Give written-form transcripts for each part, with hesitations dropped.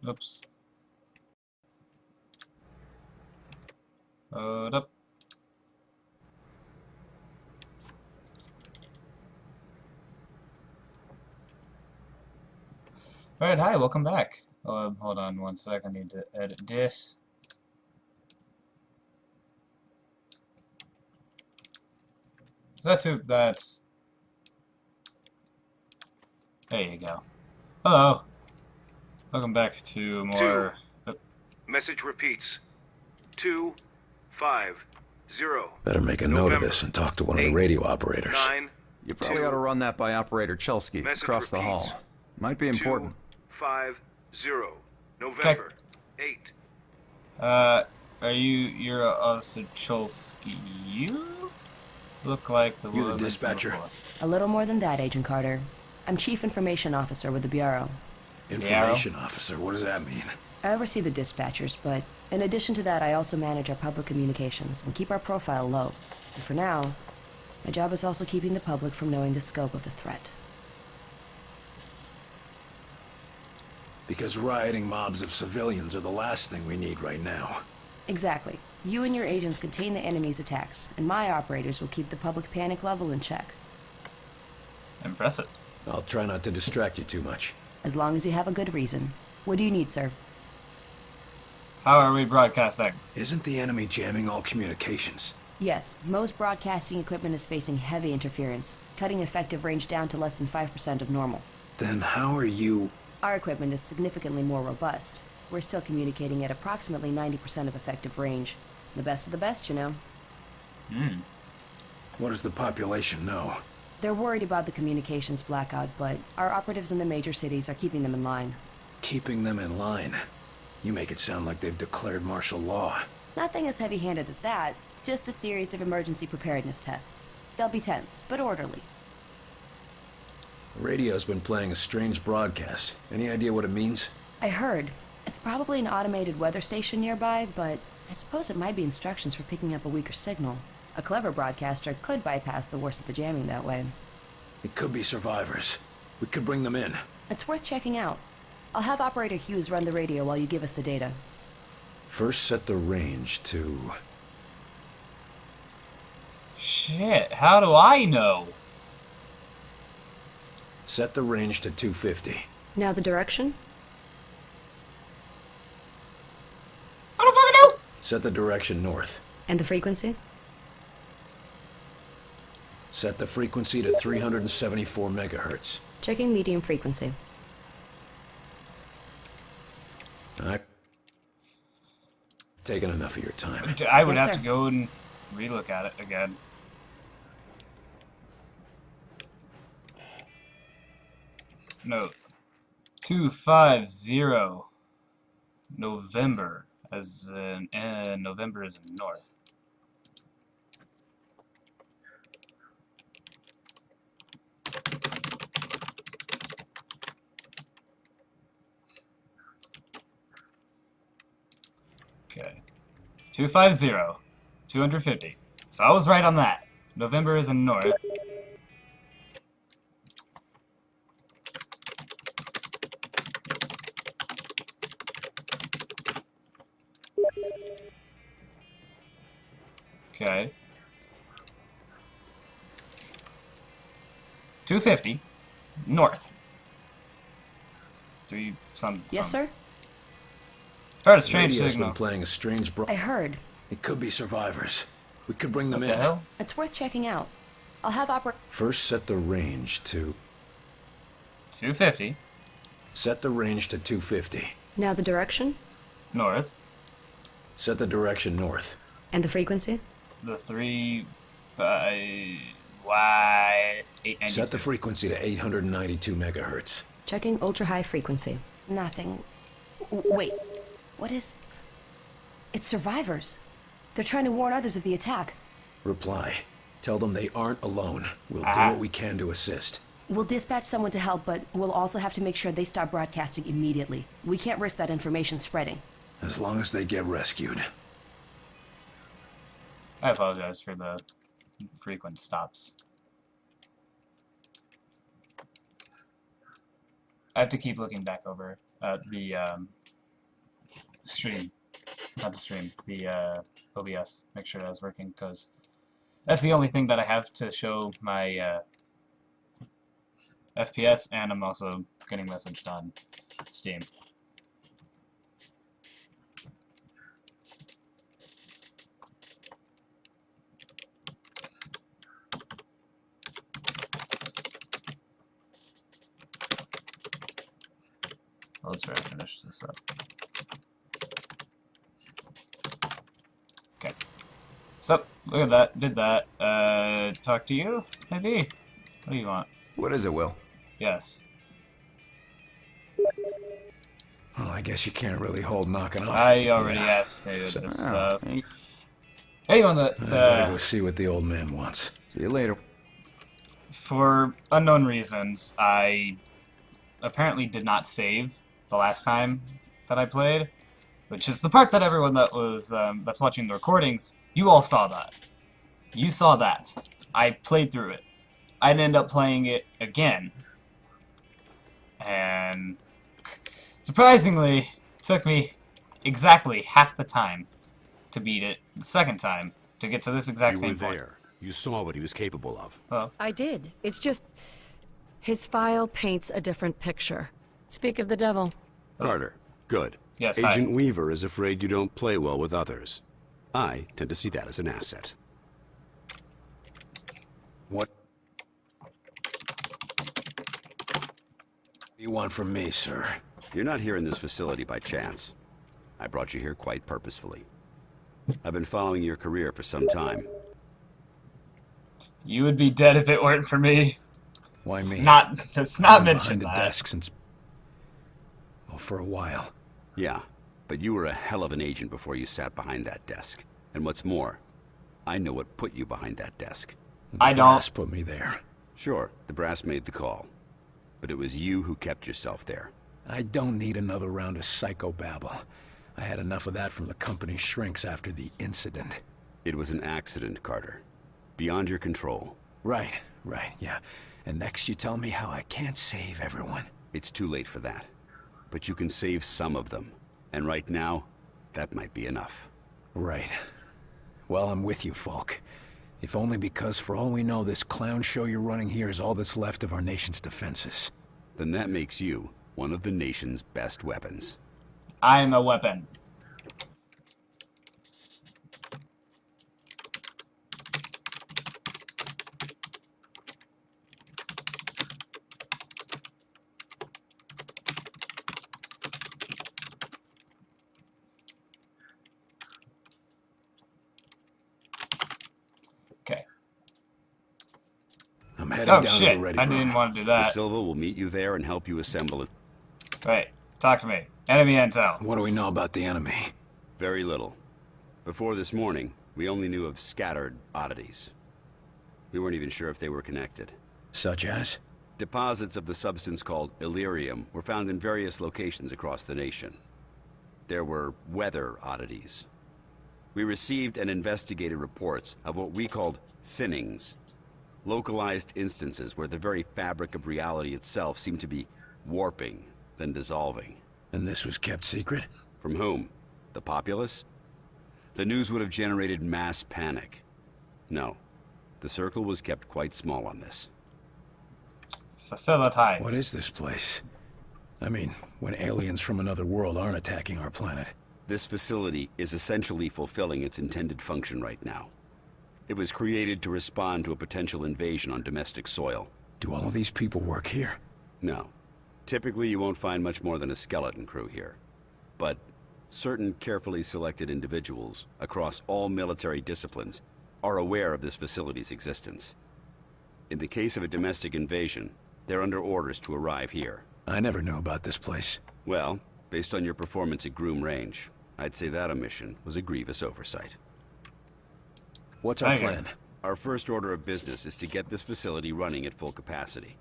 Oops. Load up. Alright, hi, welcome back. Hold on one sec, I need to edit this. That's... There you go. Hello. Welcome back to more... Message repeats. 250. Better make a note of this and talk to one of the radio operators. You probably ought to run that by Operator Chelsky across the hall. Might be important. 250. November 8. You're Officer Cholsky. You look like the... You the dispatcher? A little more than that, Agent Carter. I'm Chief Information Officer with the Bureau. Information officer, what does that mean? I oversee the dispatchers, but in addition to that, I also manage our public communications and keep our profile low. And for now, my job is also keeping the public from knowing the scope of the threat. Because rioting mobs of civilians are the last thing we need right now. Exactly. You and your agents contain the enemy's attacks, and my operators will keep the public panic level in check. Impressive. I'll try not to distract you too much. As long as you have a good reason. What do you need, sir? How are we broadcasting? Isn't the enemy jamming all communications? Yes, most broadcasting equipment is facing heavy interference, cutting effective range down to less than 5% of normal. Then how are you... Our equipment is significantly more robust. We're still communicating at approximately 90% of effective range. The best of the best, you know. What does the population know? They're worried about the communications blackout, but our operatives in the major cities are keeping them in line. Keeping them in line? You make it sound like they've declared martial law. Nothing as heavy-handed as that. Just a series of emergency preparedness tests. They'll be tense, but orderly. The radio's been playing a strange broadcast. Any idea what it means? I heard. It's probably an automated weather station nearby, but I suppose it might be instructions for picking up a weaker signal. A clever broadcaster could bypass the worst of the jamming that way. It could be survivors. We could bring them in. It's worth checking out. I'll have Operator Hughes run the radio while you give us the data. First set the range to... Shit, how do I know? Set the range to 250. Now the direction? I don't fucking know! Set the direction north. And the frequency? Set the frequency to 374 megahertz. Checking medium frequency. I've taken enough of your time. I would Yes, have sir. to go and relook at it again. No. 250 November, as in November is in north. Okay. 250, 250. So I was right on that. November is in north. Okay. 250 north. Yes, sir? Heard a strange Radio's signal. been playing a strange I heard. It could be survivors. We could bring them What in. the hell? It's worth checking out. I'll have First set the range to... 250 Set the range to 250. Now the direction? north. Set the direction north. And the frequency? The 892. Set the frequency to 892 megahertz. Checking ultra-high frequency. Nothing. Wait. What is... It's survivors. They're trying to warn others of the attack. Reply. Tell them they aren't alone. We'll do what we can to assist. We'll dispatch someone to help, but we'll also have to make sure they stop broadcasting immediately. We can't risk that information spreading. As long as they get rescued. I apologize for the frequent stops. I have to keep looking back over at the stream. Not the stream, the OBS. Make sure that was working, because that's the only thing that I have to show my FPS, and I'm also getting messaged on Steam. Let's try to finish this up. Okay. So, look at that. Did that. Talk to you? Maybe? What do you want? What is it, Will? Yes. Well, I guess you can't really hold knocking off. I already asked you So- this Oh, stuff. hey, Anyone I that, better go see what the old man wants. see you later. for unknown reasons, I apparently did not save the last time that I played, which is the part that everyone that was that's watching the recordings, you all saw that. You saw that. I played through it. I'd end up playing it again, and surprisingly, it took me exactly half the time to beat it the second time to get to this exact You were same point. there. You saw what he was capable of. Oh, I did. It's just... his file paints a different picture. Speak of the devil. Carter, good. Yes, hi. Agent Weaver is afraid you don't play well with others. I tend to see that as an asset. What do you want from me, sir? You're not here in this facility by chance. I brought you here quite purposefully. I've been following your career for some time. you would be dead if it weren't for me. Why me? It's not I've been mentioned behind a that. desk since, well, for a while. Yeah, but you were a hell of an agent before you sat behind that desk. And what's more, I know what put you behind that desk. I The don't. brass put me there. Sure, the brass made the call. But it was you who kept yourself there. I don't need another round of psychobabble. I had enough of that from the company's shrinks after the incident. It was an accident, Carter. Beyond your control. Right, yeah. And next you tell me how I can't save everyone. It's too late for that. But you can save some of them. And right now, that might be enough. Right. Well, I'm with you, Falk. If only because, for all we know, this clown show you're running here is all that's left of our nation's defenses. Then that makes you one of the nation's best weapons. I'm a weapon. Okay. I'm heading Oh down shit! to the ready I room. didn't want to do The that. Silva will meet you there and help you assemble it. Wait, talk to me. Enemy intel. What do we know about the enemy? Very little. Before this morning, we only knew of scattered oddities. We weren't even sure if they were connected. Such as? Deposits of the substance called Illyrium were found in various locations across the nation. There were weather oddities. We received and investigated reports of what we called thinnings. Localized instances where the very fabric of reality itself seemed to be warping, then dissolving. And this was kept secret? From whom? The populace? The news would have generated mass panic. No. The circle was kept quite small on this. Facilitize. What is this place? I mean, when aliens from another world aren't attacking our planet. This facility is essentially fulfilling its intended function right now. It was created to respond to a potential invasion on domestic soil. Do all of these people work here? No. Typically, you won't find much more than a skeleton crew here. But certain carefully selected individuals across all military disciplines are aware of this facility's existence. In the case of a domestic invasion, they're under orders to arrive here. I never knew about this place. Well, based on your performance at Groom Range, I'd say that omission was a grievous oversight. What's our Thank you. plan? Our first order of business is to get this facility running at full capacity.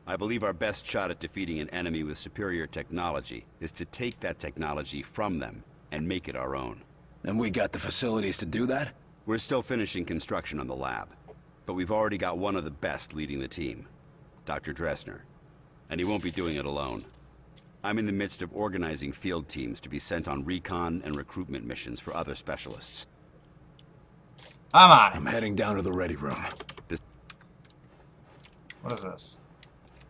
I believe our best shot at defeating an enemy with superior technology is to take that technology from them and make it our own. And we got the facilities to do that? We're still finishing construction on the lab, but we've already got one of the best leading the team, Dr. Dressner. And he won't be doing it alone. I'm in the midst of organizing field teams to be sent on recon and recruitment missions for other specialists. I'm on I'm it. heading down to the ready room. What is this?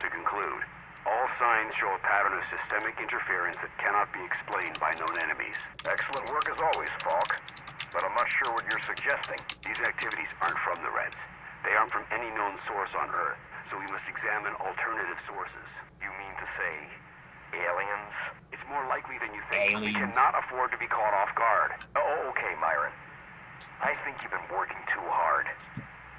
To conclude, all signs show a pattern of systemic interference that cannot be explained by known enemies. Excellent work as always, Falk. But I'm not sure what you're suggesting. These activities aren't from the Reds. They aren't from any known source on Earth, so we must examine alternative sources. You mean to say aliens? It's more likely than you think. We Aliens. cannot afford to be caught off guard. Oh, okay, Myron. I think you've been working too hard.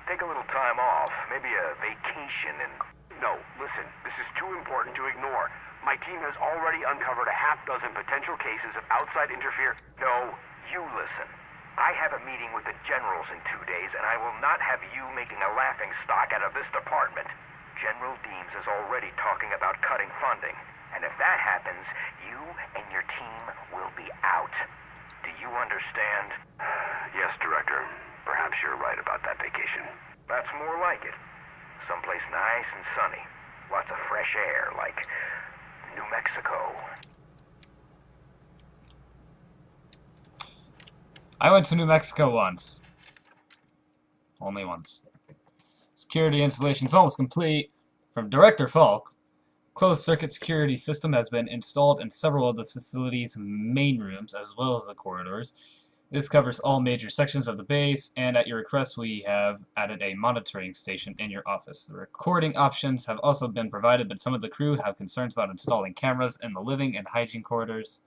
Take a little time off, maybe a vacation and... No, listen, this is too important to ignore. My team has already uncovered a half dozen potential cases of outside interference. No, you listen. I have a meeting with the generals in 2 days, and I will not have you making a laughing stock out of this department. General Deems is already talking about cutting funding. And if that happens, you and your team will be out. Do you understand? Yes, Director. Perhaps you're right about that vacation. That's more like it. Someplace nice and sunny. Lots of fresh air, like New Mexico. I went to New Mexico once. Only once. Security installation's almost complete. From Director Falk, closed-circuit security system has been installed in several of the facility's main rooms, as well as the corridors. This covers all major sections of the base, and at your request we have added a monitoring station in your office. The recording options have also been provided, but some of the crew have concerns about installing cameras in the living and hygiene corridors.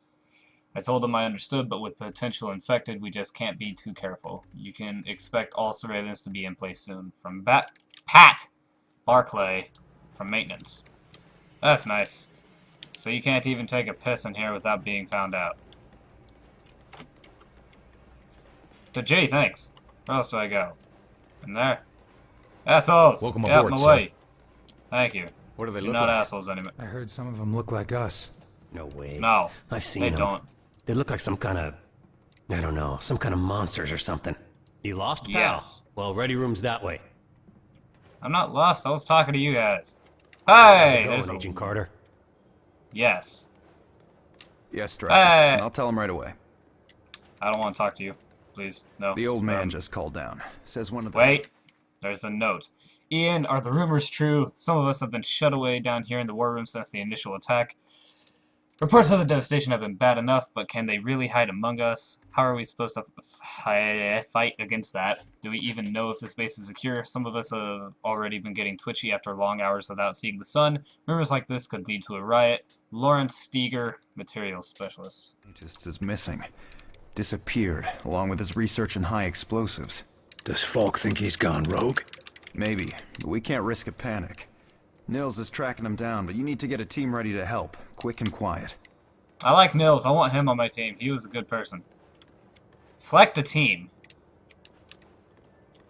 I told them I understood, but with potential infected, we just can't be too careful. You can expect all surveillance to be in place soon. From Pat Barclay from maintenance. That's nice. So you can't even take a piss in here without being found out. Gee, thanks. Where else do I go? In there? Assholes! Welcome Get out aboard, of my sir. way. Thank you. What do they You're look not like? assholes anymore. I heard some of them look like us. No way. No. I've seen They them. don't. They look like some kind of... I don't know, some kind of monsters or something. You lost, pal? Yes. Well, ready room's that way. I'm not lost. I was talking to you guys. How's Hey! it There's going, a... Agent Carter? Yes. Yes, Director. Hey. I'll tell him right away. I don't want to talk to you. Please. No. The old man just called down. Says one of the... Wait. There's a note. Ian, are the rumors true? Some of us have been shut away down here in the war room since the initial attack. Reports of the devastation have been bad enough, but can they really hide among us? How are we supposed to fight against that? Do we even know if this base is secure? Some of us have already been getting twitchy after long hours without seeing the sun. Rumors like this could lead to a riot. Lawrence Steger, materials specialist. Scientist is missing. Disappeared, along with his research in high explosives. Does Falk think he's gone rogue? Maybe, but we can't risk a panic. Nils is tracking him down, but you need to get a team ready to help, quick and quiet. I like Nils. I want him on my team. He was a good person. Select a team.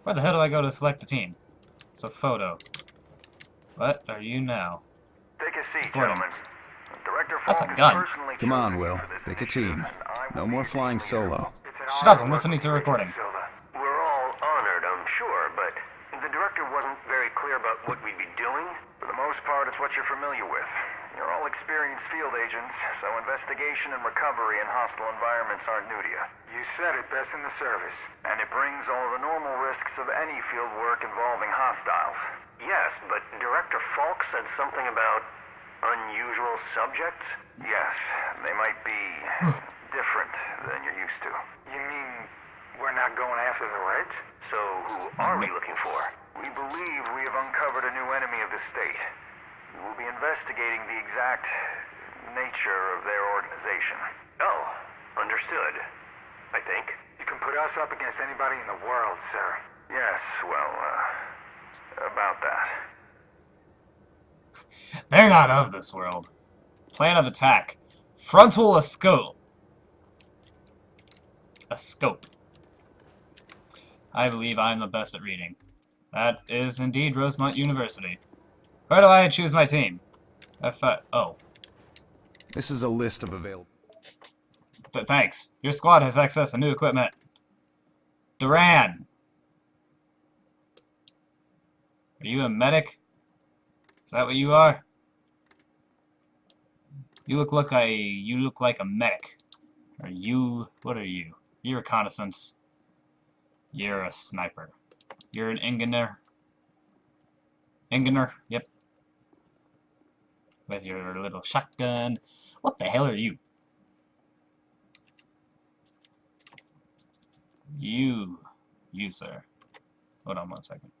Where the hell do I go to select a team? It's a photo. What are you now? Take a seat, Gordon. gentlemen. Director That's a Falk is gun. personally Come on, chosen Will. for this Pick a mission, team. and I No will more be flying the leader. solo. It's an Shut up, honor I'm listening to a working with you, recording. Silva. We're all honored, I'm sure, but the director wasn't very clear about what we'd be doing. For the most part, it's what you're familiar with. You're all experienced field agents, so investigation and recovery in hostile environments aren't new to you. You said it best in the service. And it brings all the normal risks of any field work involving hostiles. Yes, but Director Falk said something about unusual subjects? Yes, they might be different than you're used to. You mean we're not going after the Reds? So who are we looking for? We believe we have uncovered a new enemy of the state. We will be investigating the exact nature of their organization. Oh, understood. I think. You can put us up against anybody in the world, sir. Yes, well, about that. They're not of this world. Plan of attack. Frontal scope. A scope. I believe I'm the best at reading. That is indeed Rosemont University. Where do I choose my team? Oh. This is a list of available... Thanks. Your squad has access to new equipment. Duran. Are you a medic? Is that what you are? You look like a medic. Are you? What are you? You're reconnaissance. You're a sniper. You're an engineer. Engineer. Yep. With your little shotgun. What the hell are you? You, sir. Hold on one second.